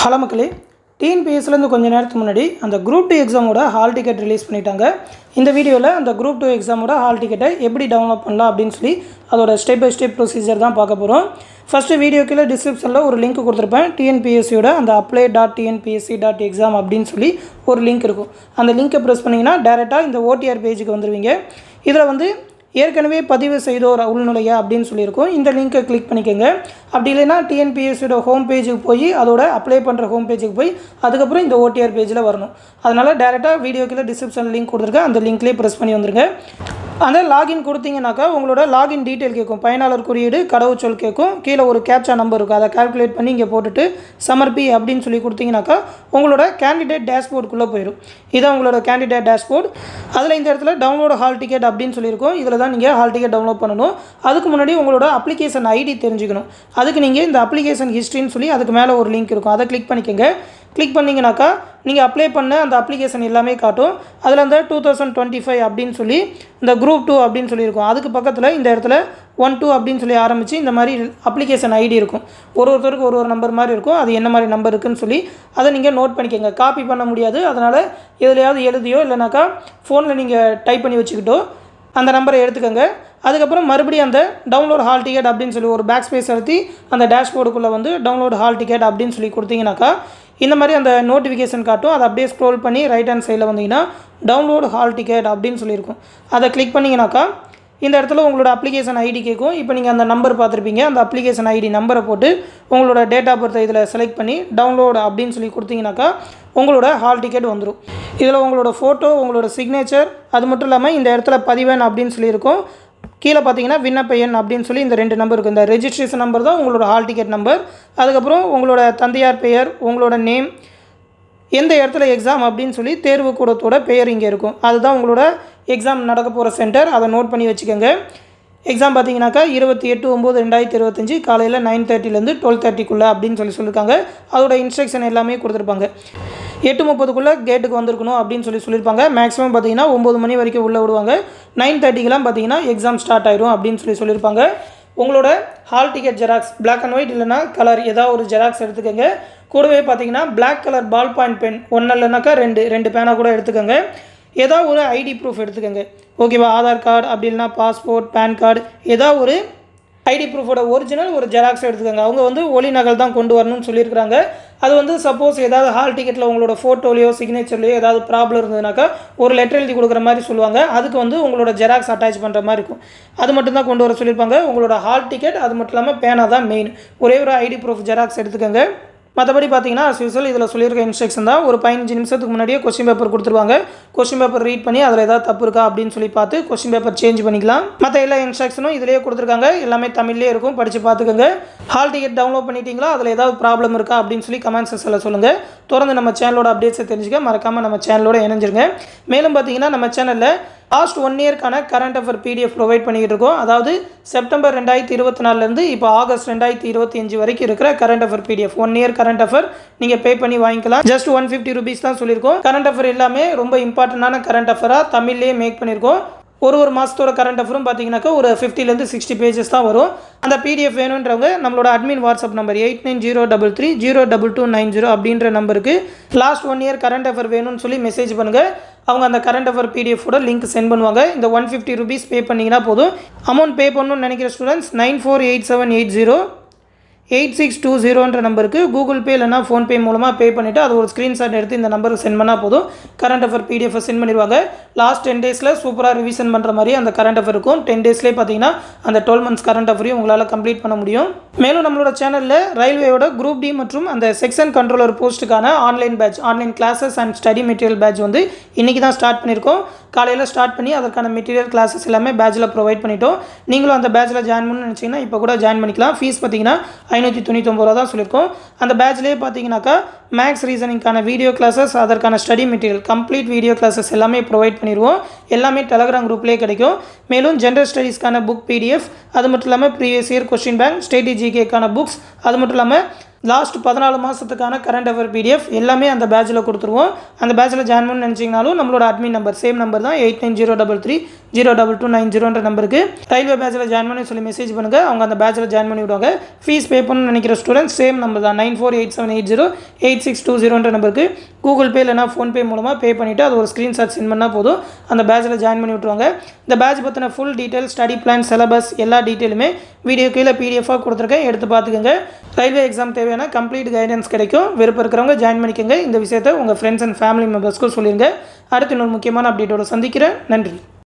Hello மக்களே, டிஎன்பிஎஸ்சிலேருந்து கொஞ்சம் நேரத்துக்கு முன்னாடி அந்த குரூப் 2 எக்ஸாமோட ஹால் டிக்கெட் ரிலீஸ் பண்ணிட்டாங்க. இந்த வீடியோவில் அந்த குரூப் 2 எக்ஸாமோட ஹால் டிக்கெட்டை எப்படி டவுன்லோட் பண்ணலாம் அப்படின்னு சொல்லி அதோட ஸ்டெப் பை ஸ்டெப் ப்ரொசீஜர் தான் பார்க்க போகிறோம். ஃபஸ்ட்டு வீடியோ கீழே டிஸ்கிரிப்ஷனில் ஒரு லிங்க் கொடுத்துருப்பேன். டிஎன்பிஎஸ்சியோட அந்த apply.tnpsc.exam அப்படின்னு சொல்லி ஒரு லிங்க் இருக்கும். அந்த லிங்க்கை ப்ரெஸ் பண்ணிங்கன்னா டேரெக்டாக இந்த ஓடிஆர் பேஜுக்கு வந்துடுவீங்க. இதில் வந்து ஏற்கனவே பதிவு செய்தோர் உள்நுழைய அப்படின்னு சொல்லியிருக்கோம். இந்த லிங்க்கை கிளிக் பண்ணிக்கோங்க. அப்படி இல்லைன்னா டிஎன்பிஎஸ்சியோட ஹோம் பேஜுக்கு போய் அதோட அப்ளை பண்ணுற ஹோம் பேஜுக்கு போய் அதுக்கப்புறம் இந்த ஓடிஆர் பேஜில் வரணும். அதனால் டேரெக்டாக வீடியோக்கில் டிஸ்கிரிப்ஷன் லிங்க் கொடுத்துருக்கேன். அந்த லிங்க்லேயே ப்ரெஸ் பண்ணி வந்துருங்க. அந்த லாகின் கொடுத்தீங்கன்னாக்கா உங்களோட லாகின் டீட்டெயில் கேட்கும். பயனாளர் குறியீடு, கடவுச்சொல் கேட்கும். கீழே ஒரு கேப்சா நம்பர் இருக்கும். அதை கால்குலேட் பண்ணி இங்கே போட்டுட்டு சமர்ப்பி அப்படின்னு சொல்லி கொடுத்தீங்கன்னாக்கா உங்களோட கேண்டிடேட் டேஷ்போர்டுக்குள்ளே போயிடும். இதான் உங்களோட கேண்டிடேட் டேஷ்போர்டு. அதில் இந்த இடத்துல டவுன்லோட் ஹால் டிக்கெட் அப்படின்னு சொல்லியிருக்கோம். இதில் தான் நீங்கள் ஹால் டிக்கெட் டவுன்லோட் பண்ணணும். அதுக்கு முன்னாடி உங்களோட அப்ளிகேஷன் ஐடி தெரிஞ்சுக்கணும். அதுக்கு நீங்கள் இந்த அப்ளிகேஷன் ஹிஸ்ட்ரின்னு சொல்லி அதுக்கு மேலே ஒரு லிங்க் இருக்கும். அதை கிளிக் பண்ணிக்கோங்க. கிளிக் பண்ணிங்கனாக்கா நீங்கள் அப்ளை பண்ண அந்த அப்ளிகேஷன் எல்லாமே காட்டும். அதில் அந்த 2025 அப்படின்னு சொல்லி இந்த குரூப் 2 அப்படின்னு சொல்லியிருக்கும். அதுக்கு பக்கத்தில் இந்த இடத்துல 12 அப்படின்னு சொல்லி ஆரம்பித்து இந்த மாதிரி அப்ளிகேஷன் ஐடி இருக்கும். ஒருத்தருக்கு ஒரு நம்பர் மாதிரி இருக்கும். அது என்ன மாதிரி நம்பர் இருக்குதுன்னு சொல்லி அதை நீங்கள் நோட் பண்ணிக்கோங்க. காப்பி பண்ண முடியாது. அதனால் எதுலையாவது எழுதியோ இல்லைனாக்கா ஃபோனில் நீங்கள் டைப் பண்ணி வச்சுக்கிட்டோ அந்த நம்பரை எடுத்துக்கோங்க. அதுக்கப்புறம் மறுபடியும் அந்த டவுன்லோட் ஹால் டிக்கெட் அப்படின்னு சொல்லி ஒரு பேக் ஸ்பேஸ் அழுத்தி அந்த டேஷ்போர்டுக்குள்ளே வந்து டவுன்லோட் ஹால் டிக்கெட் அப்படின்னு சொல்லி கொடுத்தீங்கன்னாக்கா இந்த மாதிரி அந்த நோட்டிஃபிகேஷன் காட்டும். அதை அப்படியே ஸ்க்ரோல் பண்ணி ரைட் ஹேண்ட் சைடில் வந்தீங்கன்னா டவுன்லோட் ஹால் டிக்கெட் அப்படின்னு சொல்லியிருக்கும். அதை கிளிக் பண்ணிங்கனாக்கா இந்த இடத்துல உங்களோட அப்ளிகேஷன் ஐடி கேட்கும். இப்போ நீங்கள் அந்த நம்பர் பார்த்துருப்பீங்க. அந்த அப்ளிகேஷன் ஐடி நம்பரை போட்டு உங்களோட டேட் ஆஃப் பர்த்தை இதில் செலக்ட் பண்ணி டவுன்லோட் அப்படின்னு சொல்லி கொடுத்தீங்கனாக்கா உங்களோட ஹால் டிக்கெட் வந்துடும். இதில் உங்களோட ஃபோட்டோ, உங்களோட சிக்னேச்சர், அது மட்டும் இல்லாமல் இந்த இடத்துல பதிவெண் அப்படின்னு சொல்லியிருக்கும். கீழே பார்த்தீங்கன்னா விண்ணப்ப எண் அப்படின்னு சொல்லி இந்த 2 நம்பர் இருக்குது. இந்த ரெஜிஸ்ட்ரேஷன் நம்பர் தான் உங்களோட ஹால் டிக்கெட் நம்பர். அதுக்கப்புறம் உங்களோட தந்தையார் பெயர், உங்களோட நேம், எந்த இடத்துல எக்ஸாம் அப்படின்னு சொல்லி தேர்வு கூடத்தோட பெயர் இங்கே இருக்கும். அதுதான் உங்களோட எக்ஸாம் நடக்க போகிற சென்டர். அதை நோட் பண்ணி வச்சுக்கோங்க. எக்ஸாம் பார்த்தீங்கன்னாக்கா 28/9/2025 காலையில் 9:30லேருந்து 12:30 அப்படின்னு சொல்லியிருக்காங்க. அதோட இன்ஸ்ட்ரக்ஷன் எல்லாமே கொடுத்துருப்பாங்க. 8:30 கேட்டுக்கு வந்திருக்கணும் அப்படின்னு சொல்லியிருப்பாங்க. மேக்ஸிமம் பார்த்தீங்கன்னா 9 மணி வரைக்கும் உள்ளே விடுவாங்க. 9:30 பார்த்தீங்கன்னா எக்ஸாம் ஸ்டார்ட் ஆயிடும் அப்படின்னு சொல்லியிருப்பாங்க. உங்களோட hall ticket xerox black and white இல்லைனா கலர் ஏதாவது ஒரு ஜெராக்ஸ் எடுத்துக்கோங்க. கூடவே பார்த்தீங்கன்னா black colour ball point pen 1 இல்லைனாக்கா 2 பேனாக கூட எடுத்துக்கோங்க. ஏதாவது ஒரு ஐடி ப்ரூஃப் எடுத்துக்கோங்க. ஓகேவா? ஆதார் கார்டு, அப்படி இல்லைனா பாஸ்போர்ட், பேன் கார்டு, ஏதாவது ஒரு ஐடி ப்ரூஃபோட ஒரிஜினல் ஒரு ஜெராக்ஸ் எடுத்துக்கோங்க. அவங்க வந்து ஒலி நகல் தான் கொண்டு வரணும்னு சொல்லியிருக்கிறாங்க. அது வந்து சப்போஸ் ஏதாவது ஹால் டிக்கெட்டில் உங்களோட ஃபோட்டோலையோ சிக்னேச்சர்லையோ ஏதாவது ப்ராப்ளம் இருந்ததுனாக்கா ஒரு லெட்டர் எழுதி கொடுக்குற மாதிரி சொல்லுவாங்க. அதுக்கு வந்து உங்களோட ஜெராக்ஸ் அட்டாச் பண்ணுற மாதிரி இருக்கும். அது மட்டும் தான் கொண்டு வர சொல்லியிருப்பாங்க. உங்களோட ஹால் டிக்கெட், அது மட்டும் இல்லாமல் பேனா தான் மெயின். ஒரே ஒரு ஐடி ப்ரூஃப் ஜெராக்ஸ் எடுத்துக்கோங்க. மற்றபடி பார்த்தீங்கன்னா யூஸ்வல் இதில் சொல்லியிருக்க இன்ஸ்ட்ரக்ஷன் தான். ஒரு 15 நிமிஷத்துக்கு முன்னாடியே கொஸ்டின் பேப்பர் கொடுத்துருவாங்க. கொஸ்டின் பேப்பர் ரீட் பண்ணி அதில் ஏதாவது தப்பு இருக்கா அப்படின்னு சொல்லி பார்த்து கொஸ்டின் பேப்பர் சேஞ்ச் பண்ணிக்கலாம். மற்ற எல்லா இன்ஸ்ட்ரக்ஷனும் இதிலேயே கொடுத்துருக்காங்க. எல்லாமே தமிழ்லேயே இருக்கும். படித்து பார்த்துக்கோங்க. ஹால் டிக்கெட் டவுன்லோட் பண்ணிட்டீங்களா? அதில் ஏதாவது ப்ராப்ளம் இருக்கா அப்படின்னு சொல்லி கமெண்ட் செக்ஷனில் சொல்லுங்கள். தொடர்ந்து நம்ம சேனலோட அப்டேட்ஸை தெரிஞ்சுக்க மறக்காமல் நம்ம சேனலோட இணைஞ்சிருங்க. மேலும் பார்த்தீங்கன்னா நம்ம சேனலில் லாஸ்ட் 1 இயர்க்கான கரண்ட் அஃபேர் PDF ப்ரொவைட் பண்ணிக்கிட்டு இருக்கோம். அதாவது செப்டம்பர் 2024லேருந்து இப்போ ஆகஸ்ட் 2025 வரைக்கும் இருக்கிற current affair PDF 1 year current affair நீங்கள் பே பண்ணி வாங்கிக்கலாம். ஜஸ்ட் 150 rupees தான் சொல்லியிருக்கோம். கரண்ட் அஃபேர் எல்லாமே ரொம்ப இம்பார்ட்டண்டான கரண்ட் அஃபேராக தமிழ்லேயே மேக் பண்ணியிருக்கோம். ஒரு மாதத்தோட கரண்ட் அஃபரும் பார்த்தீங்கன்னாக்கா ஒரு 50லேருந்து 60 பேஜஸ் தான் வரும். அந்த PDF வேணுன்றவங்க நம்மளோட அட்மின் வாட்ஸ்அப் நம்பர் 8903302290 அப்படின்ற நம்பருக்கு லாஸ்ட் 1 இயர் கரண்ட் அஃபேர் வேணும்னு சொல்லி மெசேஜ் பண்ணுங்கள். அவங்க அந்த கரண்ட் அஃபேர் PDFோட லிங்க் சென்ட் பண்ணுவாங்க. இந்த 150 rupees பே பண்ணிங்கன்னா போதும். அமௌண்ட் பே பண்ணணும்னு நினைக்கிற ஸ்டூடெண்ட்ஸ் 9487808620 நம்பருக்கு கூகுள் பே இல்லைனா ஃபோன்பே மூலமாக பே பண்ணிவிட்டு அது ஒரு ஸ்க்ரீன்ஷாட் எடுத்து இந்த நம்பருக்கு சென்ட் பண்ணால் போதும். கரண்ட் அஃபேர் PDF சென்ட் பண்ணிடுவாங்க. லாஸ்ட் 10 டேஸில் சூப்பராக ரிவிஷன் பண்ணுற மாதிரி அந்த கரண்ட் அஃபேர் இருக்கும். 10 டேஸ்லேயே பார்த்தீங்கன்னா அந்த 12 months கரண்ட் அஃபரையும் உங்களால் கம்ப்ளீட் பண்ண முடியும். மேலும் நம்மளோட சேனலில் ரயில்வேயோட குரூப் D மற்றும் அந்த செக்ஷன் கண்ட்ரோலர் போஸ்ட்டுக்கான online batch, online classes and study material batch வந்து இன்றைக்கி தான் ஸ்டார்ட் பண்ணியிருக்கோம். காலையில் ஸ்டார்ட் பண்ணி அதற்கான மெட்டீரியல் கிளாஸஸ் எல்லாமே பேட்சில் ப்ரொவைட் பண்ணிட்டோம். நீங்களும் அந்த பேட்சில் ஜாயின் பண்ணணும்னு நினச்சிங்கன்னா இப்போ கூட ஜாயின் பண்ணிக்கலாம். ஃபீஸ் பார்த்தீங்கன்னா 599 தான் சொல்லியிருக்கோம். அந்த பேட்ச்லேயே பார்த்தீங்கன்னாக்கா மேக்ஸ் ரீசனிங்கான வீடியோ கிளாஸஸ், அதற்கான study material complete video classes எல்லாமே ப்ரொவைட் பண்ணிடுவோம். எல்லாமே டெலகிராம் குரூப்லேயே கிடைக்கும். மேலும் ஜென்ரல் ஸ்டடீஸ்க்கான புக் PDF, அது மட்டும் இல்லாமல் previous year question bank, state GKக்கான புக்ஸ், அது மட்டும் இல்லாமல் லாஸ்ட் 14 மாதத்துக்கான கரண்ட் அஃபேர் பிடிஎஃப் எல்லாமே அந்த பேட்சில் கொடுத்துருவோம். அந்த பேட்சில் ஜாயின் பண்ணணும்னு நினச்சிங்கனாலும் நம்மளோட அட்மின் நம்பர் சேம் நம்பர் தான் 8903302290 நம்பருக்கு ரயில்வே பேட்சில் ஜாயின் பண்ணி சொல்லி மெசேஜ் பண்ணுங்கள். அவங்க அந்த பேட்சில் ஜாயின் பண்ணி விடுவாங்க. ஃபீஸ் பே பண்ணணும்னு நினைக்கிற ஸ்டூடெண்ட்ஸ் சேம் நம்பர் தான் 9487808620 நம்பருக்கு கூகுள் பே இல்லைனா ஃபோன்பே மூலமாக பே பண்ணிவிட்டு அது ஒரு ஸ்க்ரீன்ஷாட் சென்ட் பண்ணால் போதும். அந்த பேட்சில் ஜாயின் பண்ணி விட்டுருவாங்க. இந்த பேட்ச் பற்றின full detail, study plan, syllabus எல்லா டீட்டெயிலுமே வீடியோ கீழே பிடிஎஃபாக கொடுத்துருக்கேன், எடுத்து பார்த்துக்கோங்க. ரயில்வே எக்ஸாம் தேவையான கம்ப்ளீட் கைடன்ஸ் கிடைக்கும். விருப்பம் இருக்கிறவங்க ஜாயின் பண்ணிக்கோங்க. இந்த விஷயத்தை உங்கள் ஃப்ரெண்ட்ஸ் அண்ட் ஃபேமிலி மெம்பர்ஸ்க்கும் சொல்லிடுங்க. அடுத்து இன்னொரு முக்கியமான அப்டேட்டோட சந்திக்கிறேன். நன்றி.